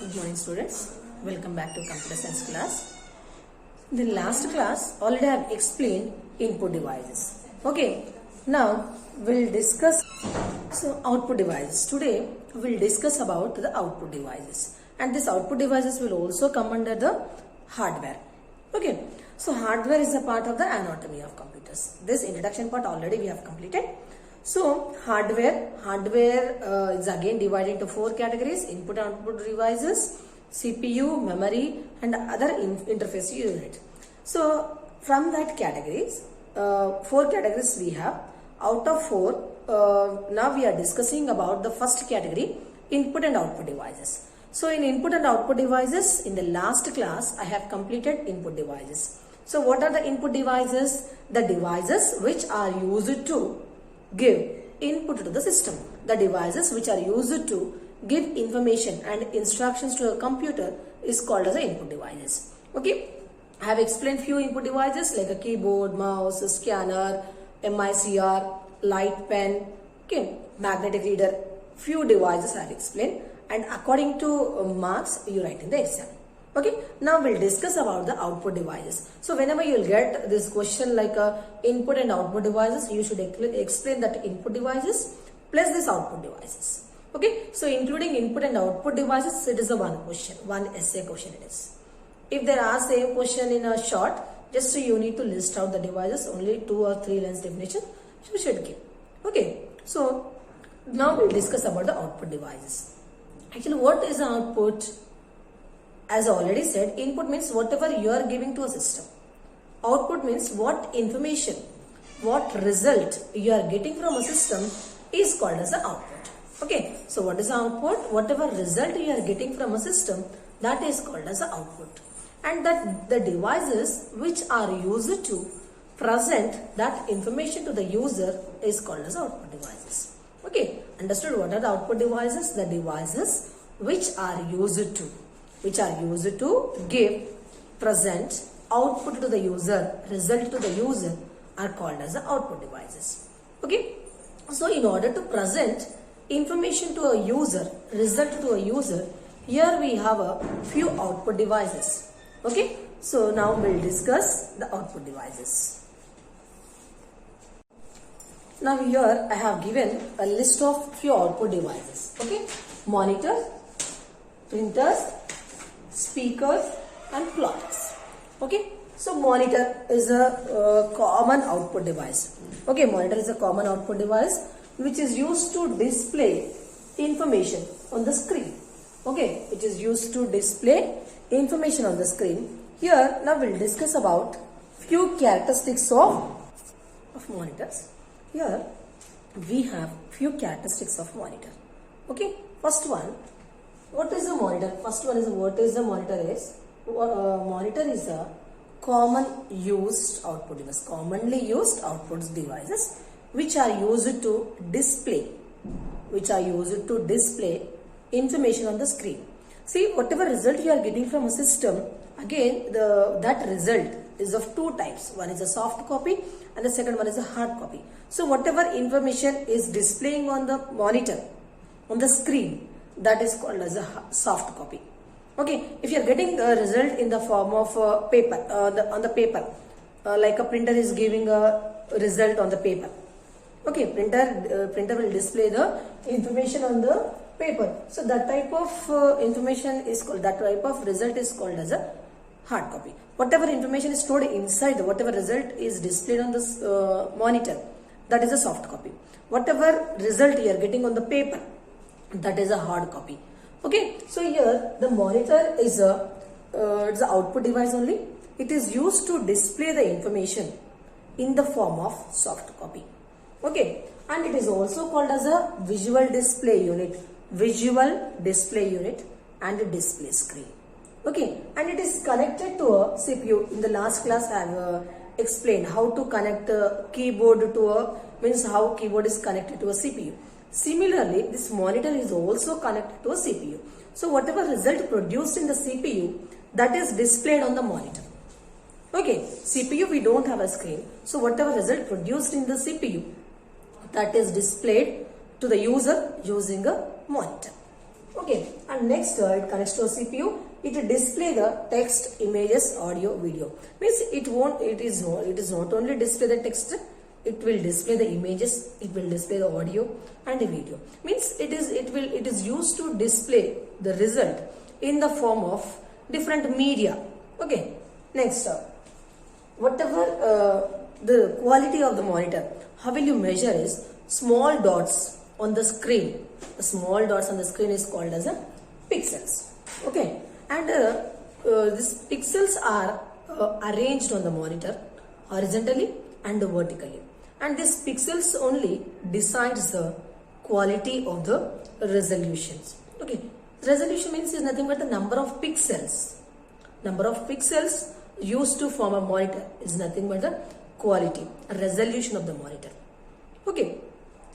Good morning students, welcome back to computer science class. In the last class already I have explained input devices. Okay, now we'll discuss output devices. Today we'll discuss about the output devices, and this output devices will also come under the hardware. Okay, so hardware is a part of the anatomy of computers. This introduction part already we have completed. So hardware is again divided into four categories: input and output devices, CPU, memory, and other interface unit. So from that categories, four categories we have. Out of four, now we are discussing about the first category, input and output devices. So in input and output devices, in the last class I have completed input devices. So what are the input devices? The devices which are used to give input to the system. The devices which are used to give information and instructions to a computer is called as the input devices. Okay, I have explained few input devices like a keyboard, mouse, scanner, MICR, light pen, okay, magnetic reader. Few devices I have explained, and according to marks you write in the exam. Okay, now we'll discuss about the output devices. So whenever you'll get this question like input and output devices, you should explain that input devices plus this output devices. Okay, so including input and output devices, it is a one question, one essay question it is. If there are same question in a short, just so you need to list out the devices, only 2 or 3 lines definition you should give. Okay, so now we'll discuss about the output devices. Actually, what is the output? As I already said, input means whatever you are giving to a system. Output means what information, what result you are getting from a system is called as the output. Okay, so what is the output? Whatever result you are getting from a system, that is called as the output. And that the devices which are used to present that information to the user is called as output devices. Okay, understood? What are the output devices? The devices which are used to give, present, output to the user, result to the user are called as the output devices. Okay, so in order to present information to a user, result to a user, here we have a few output devices. Okay, so now we'll discuss the output devices. Now here I have given a list of few output devices. Okay, monitors, printers, speakers and plotters. Okay, so monitor is a common output device. Okay, monitor is a common output device which is used to display information on the screen. Okay, it is used to display information on the screen. Here now we'll discuss about few characteristics of monitors. Here we have few characteristics of monitor. Okay, first one, what is a monitor? First one is what is the monitor is? Monitor is a common used output device, commonly used output devices which are used to display, information on the screen. See, whatever result you are getting from a system, again that result is of two types. One is a soft copy and the second one is a hard copy. So whatever information is displaying on the monitor, on the screen, that is called as a soft copy. Okay, if you are getting a result in the form of paper, on the paper, like a printer is giving a result on the paper. Okay, printer will display the information on the paper. So that type of information is called, that type of result is called as a hard copy. Whatever information is stored inside, whatever result is displayed on this monitor, that is a soft copy. Whatever result you are getting on the paper, that is a hard copy. Okay, so here the monitor is it's an output device only. It is used to display the information in the form of soft copy. Okay, and it is also called as a visual display unit and a display screen. Okay, and it is connected to a CPU. In the last class I have explained how to connect a keyboard to a, means how keyboard is connected to a CPU. Similarly, this monitor is also connected to a CPU. So whatever result produced in the CPU, that is displayed on the monitor. Okay, CPU we don't have a screen. So whatever result produced in the CPU, that is displayed to the user using a monitor. Okay, and next it connects to a CPU. It display the text, images, audio, video. Means it is not only display the text, it will display the images, it will display the audio and the video. Means it is used to display the result in the form of different media. Okay, next whatever the quality of the monitor, how will you measure is small dots on the screen. The small dots on the screen is called as a pixels. Okay, and these pixels are arranged on the monitor horizontally and vertically, and these pixels only decides the quality of the resolutions. Okay, resolution means is nothing but the number of pixels. Number of pixels used to form a monitor is nothing but the quality, resolution of the monitor. Okay,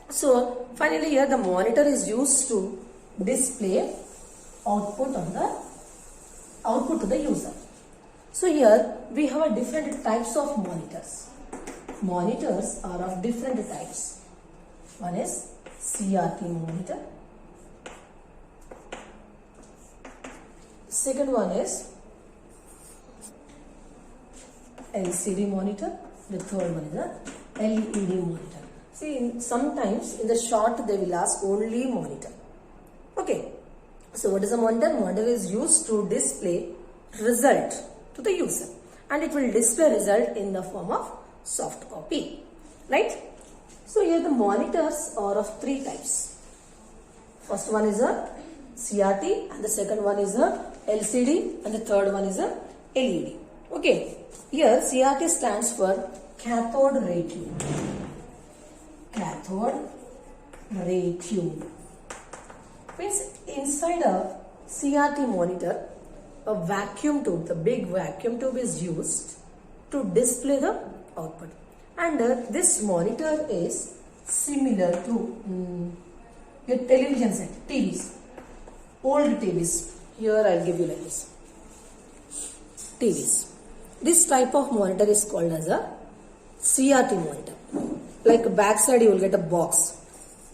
so finally here the monitor is used to display output to the user. So here we have a different types of monitors. Monitors are of different types. One is CRT monitor. Second one is LCD monitor. The third one is a LED monitor. See, sometimes in the short they will ask only monitor. Okay. So what is a monitor? Monitor is used to display result to the user, and it will display result in the form of soft copy. Right? So here the monitors are of three types. First one is a CRT, and the second one is a LCD, and the third one is a LED. Okay. Here CRT stands for cathode ray tube. Cathode ray tube means inside a CRT monitor, a vacuum tube, the big vacuum tube is used to display the output, and this monitor is similar to your television set, TVs, old TVs. Here I'll give you like this. TVs. This type of monitor is called as a CRT monitor. Like backside you will get a box.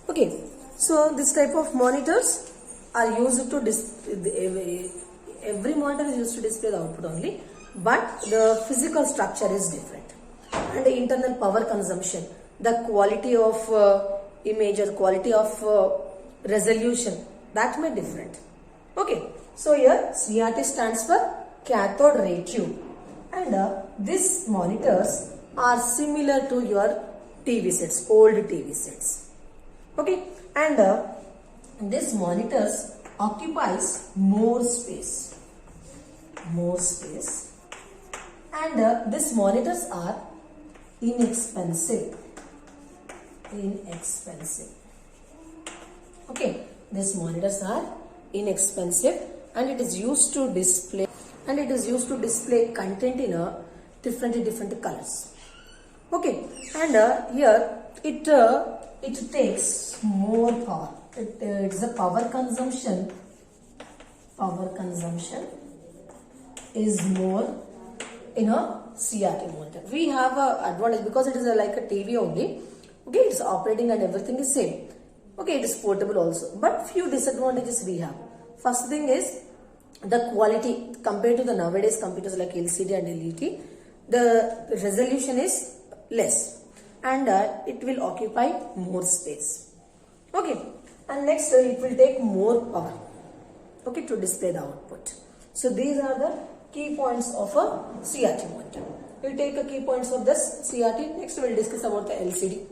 Okay. So this type of monitors are used to every monitor is used to display the output only, but the physical structure is different, and the internal power consumption, the quality of image or quality of resolution, that may different. Okay. So here CRT stands for cathode ray tube, and these monitors are similar to your TV sets, old TV sets. Okay, and this monitors occupies more space, and these monitors are inexpensive. Okay, these monitors are inexpensive, and it is used to display content in a different colors. Okay, and here it takes more power. It's a power consumption is more in a CRT monitor. We have a advantage because it is like a TV only. Okay, it's operating and everything is same. Okay, it is portable also, but few disadvantages we have. First thing is the quality compared to the nowadays computers like LCD and LED. The resolution is less, and it will occupy more space. Okay, and next it will take more power. Okay, to display the output. So these are the key points of a CRT monitor. We'll take the key points of this CRT. Next we'll discuss about the LCD.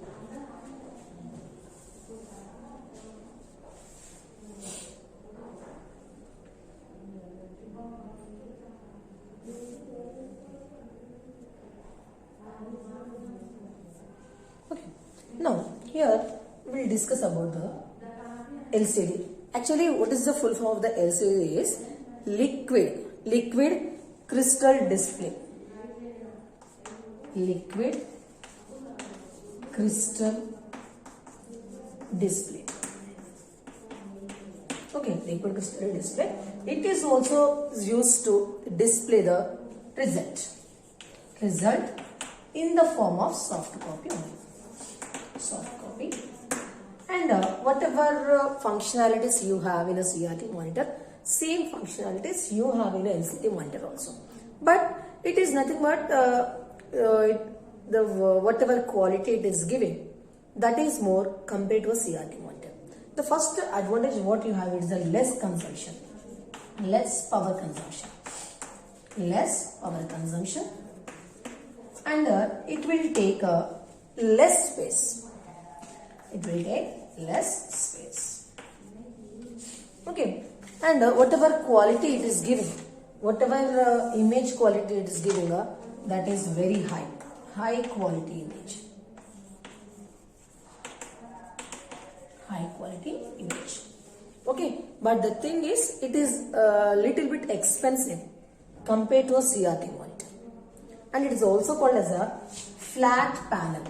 Okay. Now here we'll discuss about the LCD. Actually, what is the full form of the LCD is liquid crystal display. Liquid crystal display. Okay, liquid crystal display. It is also used to display the result in the form of soft copy only. Soft copy. And whatever functionalities you have in a CRT monitor, same functionalities you have in a LCD monitor also. But it is nothing but whatever quality it is giving, that is more compared to a CRT monitor. The first advantage what you have is the less consumption, less power consumption, and it will take less space. It will take less space. Okay, and whatever quality it is giving, whatever image quality it is giving, that is very high quality image. High quality image. Okay, but the thing is, it is a little bit expensive compared to a CRT monitor, and it is also called as a flat panel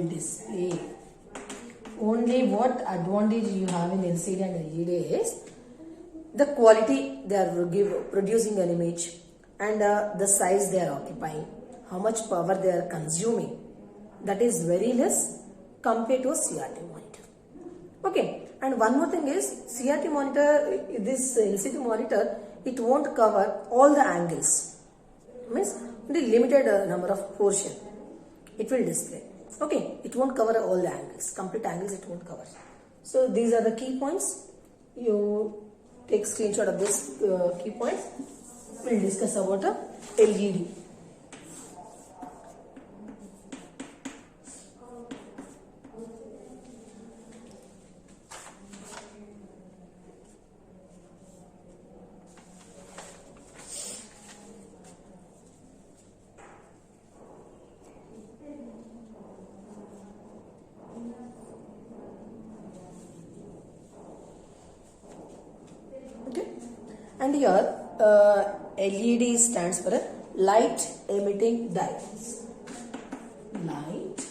display. Only what advantage you have in LCD and LED is the quality they are producing an image, and the size they are occupying, how much power they are consuming, that is very less compared to a CRT monitor. Okay, and one more thing is, CRT monitor, this LCD monitor, it won't cover all the angles, means the limited number of portion it will display. Okay, it won't cover all the angles, complete angles it won't cover. So these are the key points. You take screenshot of this key points. We'll discuss about the LED. And here LED stands for light emitting diodes. Light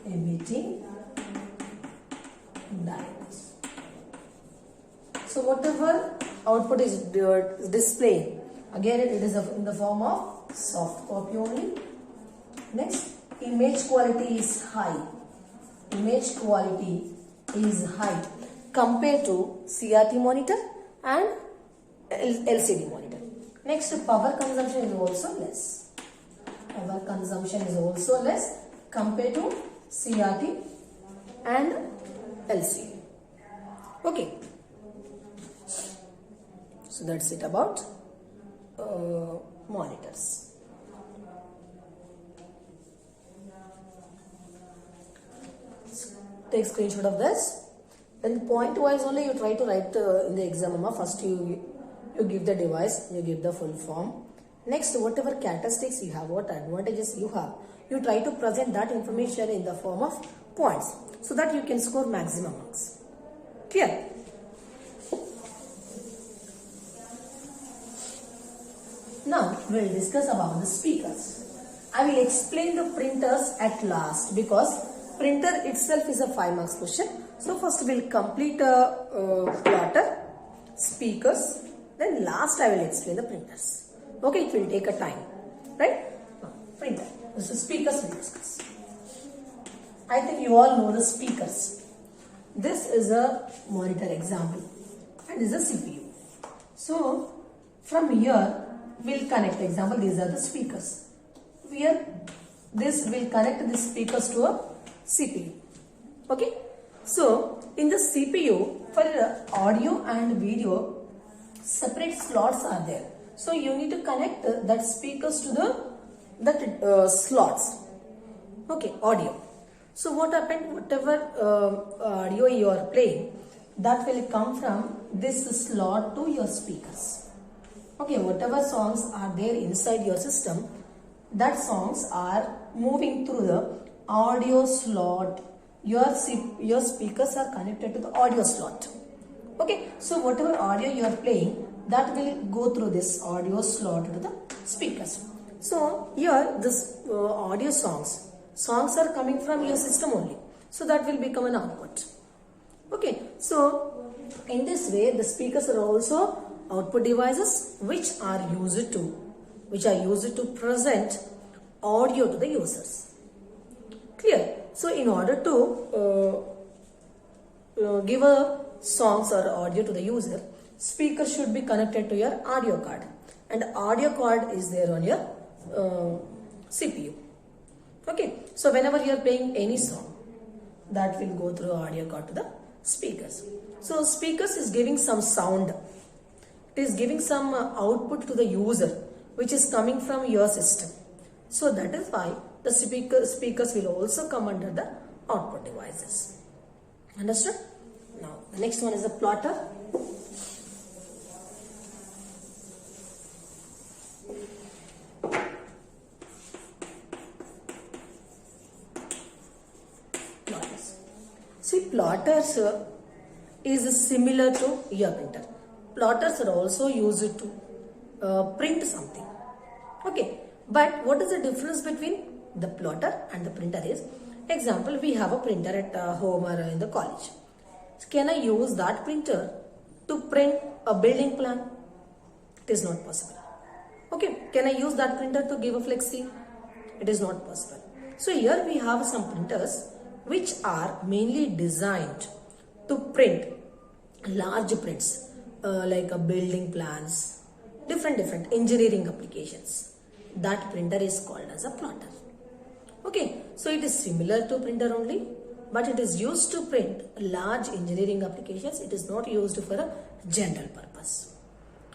emitting diodes. So whatever output is displayed, again it is in the form of soft copy only. Next, image quality is high. Image quality is high compared to CRT monitor and LCD monitor. Next, power consumption is also less. Power consumption is also less compared to CRT and LCD. Okay. So that's it about monitors. Take screenshot of this. Then point wise only you try to write in the exam. First you give the device, you give the full form. Next, whatever characteristics you have, what advantages you have, you try to present that information in the form of points so that you can score maximum marks. Clear? Now we will discuss about the speakers. I will explain the printers at last because printer itself is a 5 marks question. So first we will complete plotter, speakers, then last I will explain the printers. Okay, it will take a time, right? Printer. This is speakers we discuss. I think you all know the speakers. This is a monitor example and this is a CPU. So from here we'll connect, example, these are the speakers. Here this will connect the speakers to a CPU. Okay. So in the CPU, for audio and video, separate slots are there. So you need to connect that speakers to the slots. Okay, audio. So what happened? Whatever audio you are playing, that will come from this slot to your speakers. Okay, whatever songs are there inside your system, that songs are moving through the audio slot. Your speakers are connected to the audio slot. Okay, so whatever audio you are playing, that will go through this audio slot to the speakers. So here this audio songs are coming from your system only. So that will become an output. Okay, so in this way the speakers are also output devices which are used to present audio to the users. Clear? So in order to give a songs or audio to the user, speaker should be connected to your audio card, and audio card is there on your CPU. Okay, so whenever you are playing any song, that will go through audio card to the speakers. So speakers is giving some sound, it is giving some output to the user which is coming from your system. So that is why the speakers will also come under the output devices. Understood? Now the next one is a plotter. Plotters. See, plotters is similar to your printer. Plotters are also used to print something. Okay, but what is the difference between the plotter and the printer is, example, we have a printer at home or in the college. So can I use that printer to print a building plan? It is not possible. Okay, can I use that printer to give a flexi? It is not possible. So here we have some printers which are mainly designed to print large prints like a building plans, different engineering applications. That printer is called as a plotter. Okay, so it is similar to printer only, but it is used to print large engineering applications. It is not used for a general purpose.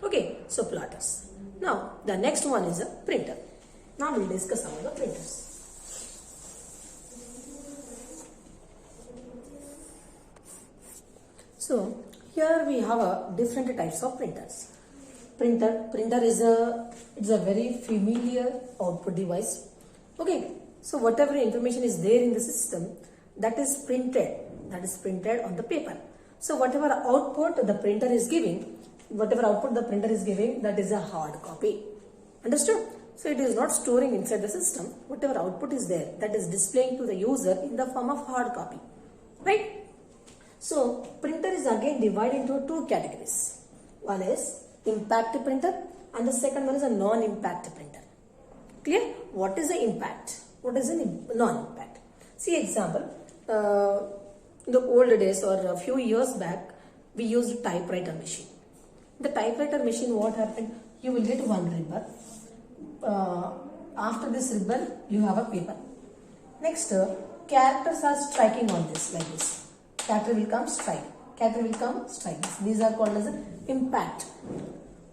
Okay, so plotters. Now the next one is a printer. Now we will discuss some of the printers. So here we have different types of printers. Printer is a very familiar output device. Okay, so whatever information is there in the system, that is printed on the paper. So whatever output the printer is giving, that is a hard copy. Understood? So it is not storing inside the system. Whatever output is there, that is displaying to the user in the form of hard copy. Right? So printer is again divided into two categories. One is impact printer and the second one is a non-impact printer. Clear? What is the impact? What is a non-impact? See example, in the old days or a few years back, we used typewriter machine. The typewriter machine, what happened? You will get one ribbon. After this ribbon, you have a paper. Next, characters are striking on this like this. Character will come, strike. Character will come, strike. These are called as impact.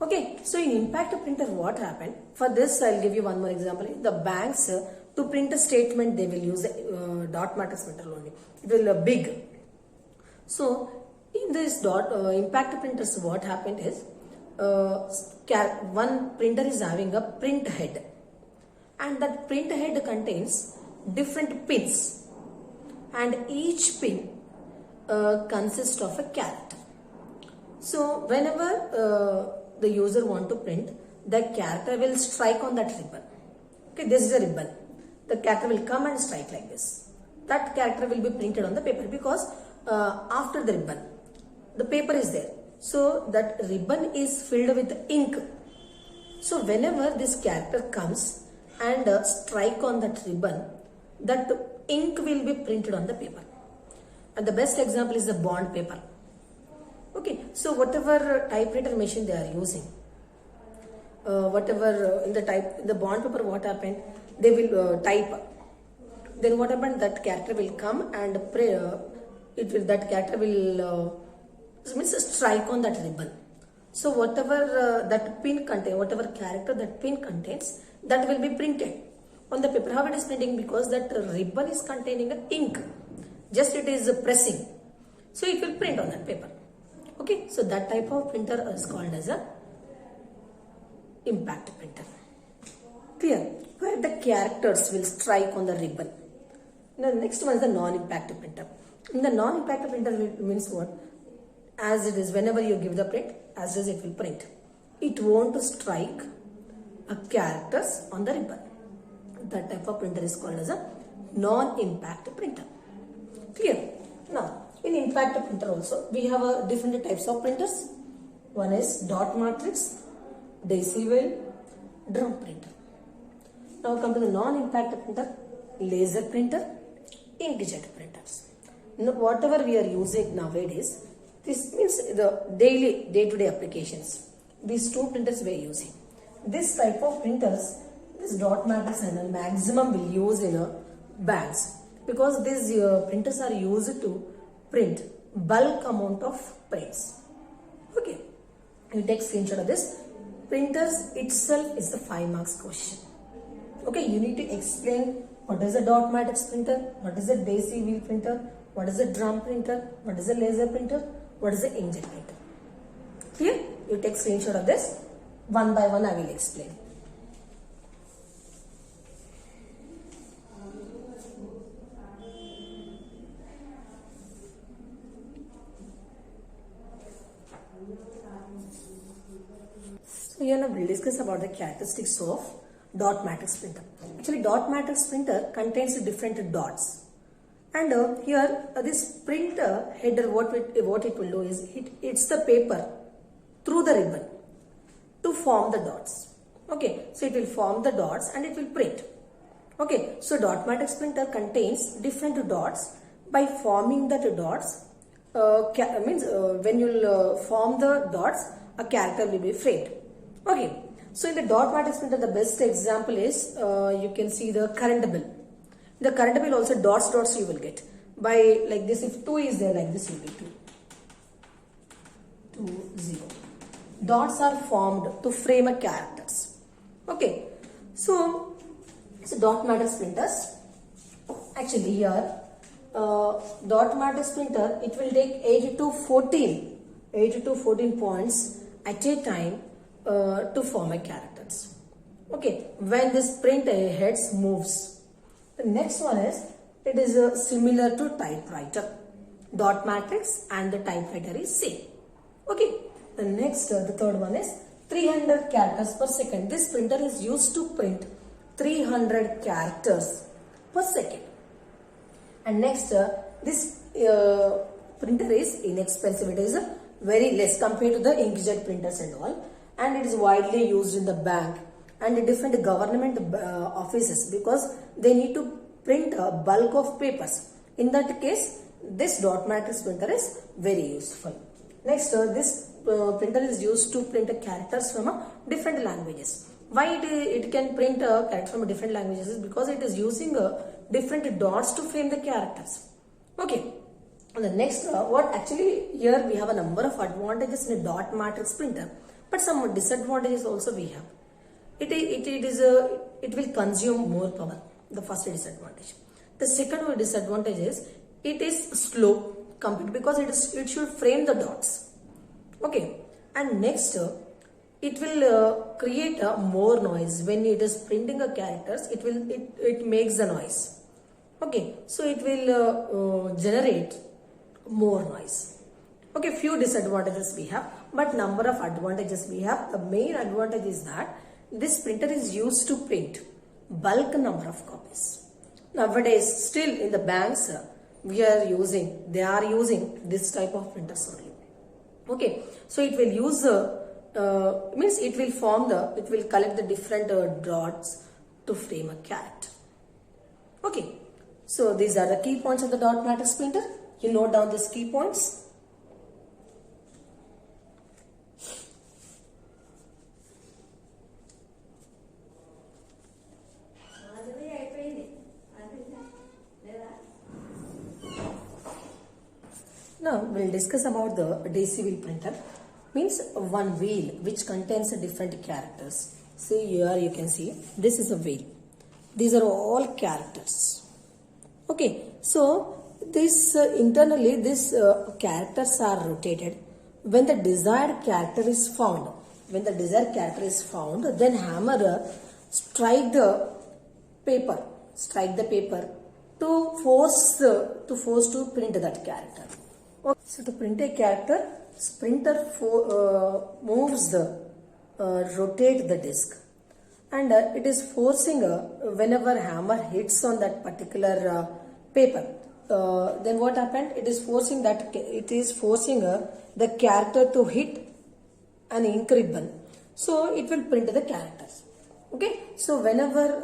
Okay, so in impact printer, what happened? For this, I'll give you one more example. The banks, to print a statement, they will use the dot matrix printer only. It will be big. So in this impact printers, what happened is, one printer is having a print head, and that print head contains different pins, and each pin consists of a character. So whenever the user want to print, the character will strike on that ribbon. Okay, this is a ribbon. The character will come and strike like this. That character will be printed on the paper because after the ribbon, the paper is there. So that ribbon is filled with ink. So whenever this character comes and strike on that ribbon, that ink will be printed on the paper. And the best example is the bond paper. Okay, so whatever typewriter machine they are using, whatever in the bond paper, what happened? They will type. Then what happened? That character will come and that character will strike on that ribbon. So whatever that pin contains, whatever character that pin contains, that will be printed on the paper. How it is printing? Because that ribbon is containing an ink. Just it is pressing. So it will print on that paper. Okay, so that type of printer is called as a impact printer. Clear? Where the characters will strike on the ribbon. Now next one is the non-impact printer. In the non-impact printer means what? As it is, whenever you give the print, as is it will print. It won't strike characters on the ribbon. That type of printer is called as a non-impact printer. Clear? Now, in impact printer also, we have different types of printers. One is dot matrix, daisy wheel, drum printer. Now come to the non-impact printer, laser printer, inkjet printers. Now, whatever we are using nowadays, this means the daily, day-to-day applications. These two printers we are using. This type of printers, this dot matrix and maximum will use in banks, because these printers are used to print bulk amount of prints. Okay, you take screenshot of this. Printers itself is the 5 marks question. Okay, you need to explain what is a dot matrix printer, what is a daisy wheel printer, what is a drum printer, what is a laser printer, what is a inkjet printer. Clear? You take screenshot of this. One by one I will explain. So here now we will discuss about the characteristics of dot matrix printer. Actually, dot matrix printer contains different dots, and here this printer header, what it will do is it's the paper through the ribbon to form the dots. Okay, so it will form the dots and it will print. Okay, so dot matrix printer contains different dots. By forming that dots, when you form the dots, a character will be framed. Okay, so in the dot matrix printer, the best example is you can see the current bill. The current bill also dots you will get. By like this, if 2 is there, like this you will get 2, 0. Dots are formed to frame a characters. Okay, so dot matrix printers. Actually here, dot matrix printer, it will take 8 to 14 points at a time to form a characters. Okay, when this print heads moves. The next one is, it is similar to typewriter. Dot matrix and the typewriter is same. Okay, the next, the third one is 300 characters per second. This printer is used to print 300 characters per second. And next, this printer is inexpensive. It is very less compared to the inkjet printers and all. And it is widely used in the bank and different government offices, because they need to print a bulk of papers. In that case, this dot matrix printer is very useful. Next, this printer is used to print characters from different languages. Why it can print characters from different languages is because it is using different dots to frame the characters. Okay. And the next, what actually here we have a number of advantages in a dot matrix printer, but some disadvantages also we have. It will consume more power. The first disadvantage. The second disadvantage is it is slow compared, because it should frame the dots. Okay, and next it will create more noise when it is printing a characters. It makes the noise. Okay, so it will generate more noise. Okay, few disadvantages we have, but number of advantages we have. The main advantage is that this printer is used to print bulk number of copies. Nowadays, still in the banks, they are using this type of printers only. Okay, so it will use it will collect the different dots to frame a character. Okay, so these are the key points of the dot matrix printer. You note down these key points. Now we will discuss about the daisy wheel printer. Means one wheel which contains different characters. See here you can see this is a wheel. These are all characters. Okay, so this internally this characters are rotated. When the desired character is found, then hammer strike the paper to force to print that character. Okay. So to print a character, printer rotate the disc, and it is forcing whenever hammer hits on that particular paper. Then what happened? It is forcing the character to hit an ink ribbon. So it will print the characters. Okay, so whenever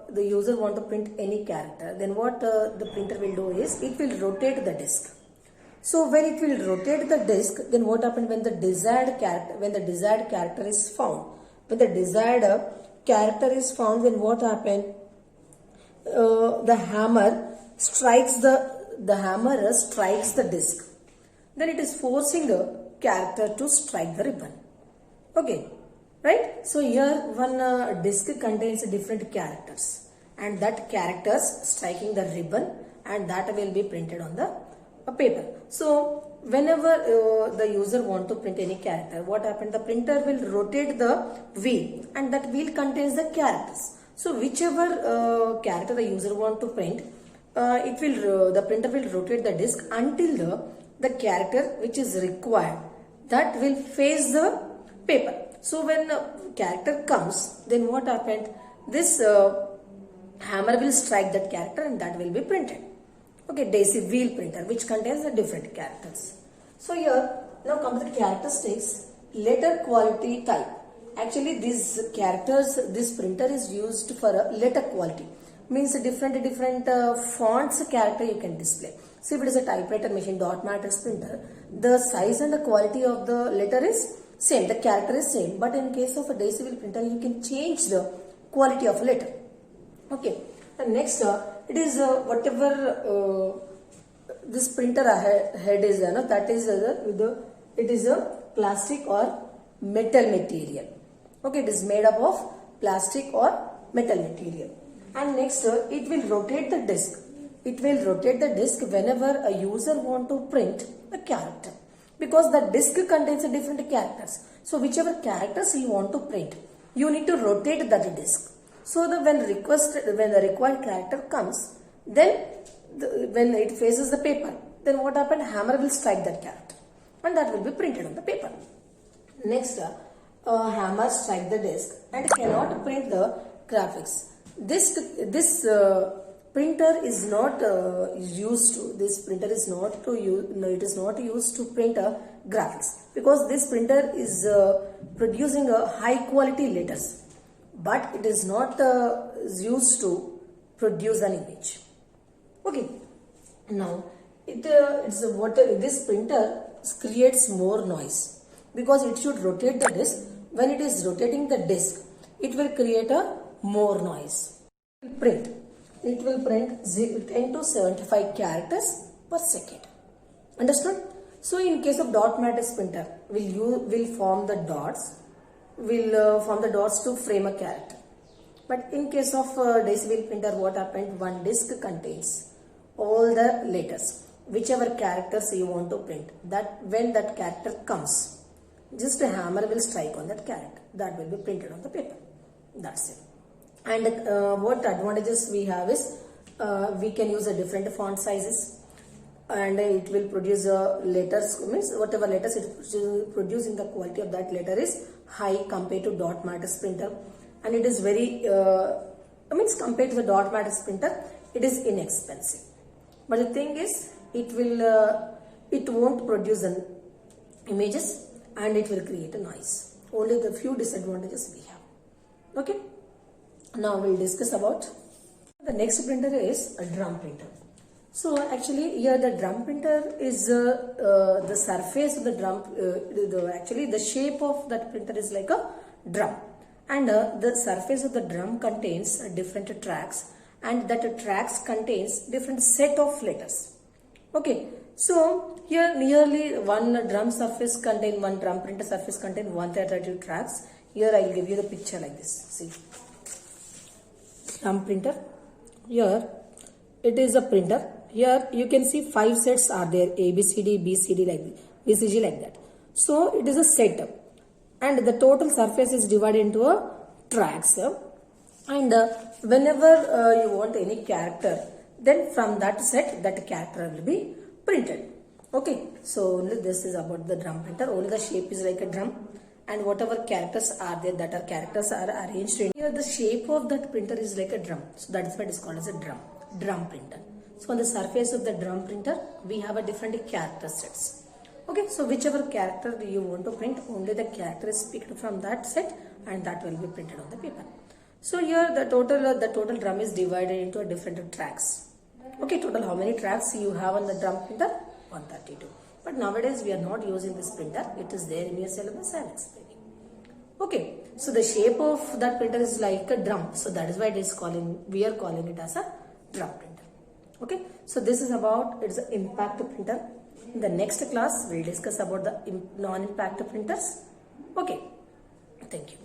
the user want to print any character, then what the printer will do is it will rotate the disk. So when it will rotate the disk, then what happens when the desired character is found? When the desired character is found, then what happens? The hammer strikes the disk. Then it is forcing a character to strike the ribbon. Okay, right? So here one disk contains different characters, and that characters striking the ribbon, and that will be printed on the paper. So whenever the user want to print any character, what happens? The printer will rotate the wheel, and that wheel contains the characters. So whichever character the user want to print, the printer will rotate the disk until the character which is required that will face the paper. So when character comes, then what happened? This hammer will strike that character, and that will be printed. Okay, Daisy wheel printer which contains the different characters. So here now comes the characteristics. Letter quality type. Actually these characters, this printer is used for a letter quality. Means different fonts character you can display. So if it is a typewriter machine, dot matrix printer, the size and the quality of the letter is same, the character is same. But in case of a Daisy wheel printer, you can change the quality of a letter. Okay. And next, it is whatever this printer head is, that is it is a plastic or metal material. Okay, it is made up of plastic or metal material. And next, it will rotate the disk. It will rotate the disk whenever a user want to print a character, because the disk contains different characters. So whichever characters you want to print, you need to rotate that disk. So that when the required character comes, then when it faces the paper, then what happens? Hammer will strike that character, and that will be printed on the paper. Next, hammer strike the disk and cannot print the graphics. This printer is not used to. This printer is not to use. No, it is not used to print graphics, because this printer is producing a high quality letters, but it is not used to produce an image. Okay. Now this printer creates more noise, because it should rotate the disk. When it is rotating the disk, it will create a more noise. It will print 10 to 75 characters per second. Understood? So in case of dot matrix printer, will form the dots. Form the dots to frame a character. But in case of Daisy wheel printer, what happened? One disk contains all the letters, whichever characters you want to print. That when that character comes, just a hammer will strike on that character. That will be printed on the paper. That's it. And what advantages we have is we can use a different font sizes, and it will produce letters, means whatever letters it is producing, the quality of that letter is high compared to dot matrix printer, and it is very means compared to the dot matrix printer, it is inexpensive. But the thing is, it won't produce an images, and it will create a noise. Only the few disadvantages we have. Okay. Now we'll discuss about the next printer is a drum printer. So actually here the drum printer is the surface of the drum, actually the shape of that printer is like a drum, and the surface of the drum contains different tracks, and that tracks contains different set of letters. Okay, so here nearly one drum printer surface contain 132 tracks. Here I will give you the picture like this. See. Drum printer. Here it is a printer. Here you can see 5 sets are there, A, B, C, D, B, C, D like that, B, C, G like that. So it is a set, and the total surface is divided into a tracks. And whenever you want any character, then from that set that character will be printed. Okay, so only this is about the drum printer. Only the shape is like a drum, and whatever characters are there, that are characters are arranged in here. The shape of that printer is like a drum, so that is why it is called as a drum printer. So on the surface of the drum printer, we have a different character sets. Okay, so whichever character you want to print, only the character is picked from that set, and that will be printed on the paper. So here the total drum is divided into different tracks. Okay, total how many tracks you have on the drum printer? 132. But nowadays we are not using this printer. It is there in your syllabus. I am explaining. Okay, so the shape of that printer is like a drum. So that is why we are calling it as a drum printer. Okay, so this is about it's an impact printer. In the next class, we'll discuss about the non-impact printers. Okay, thank you.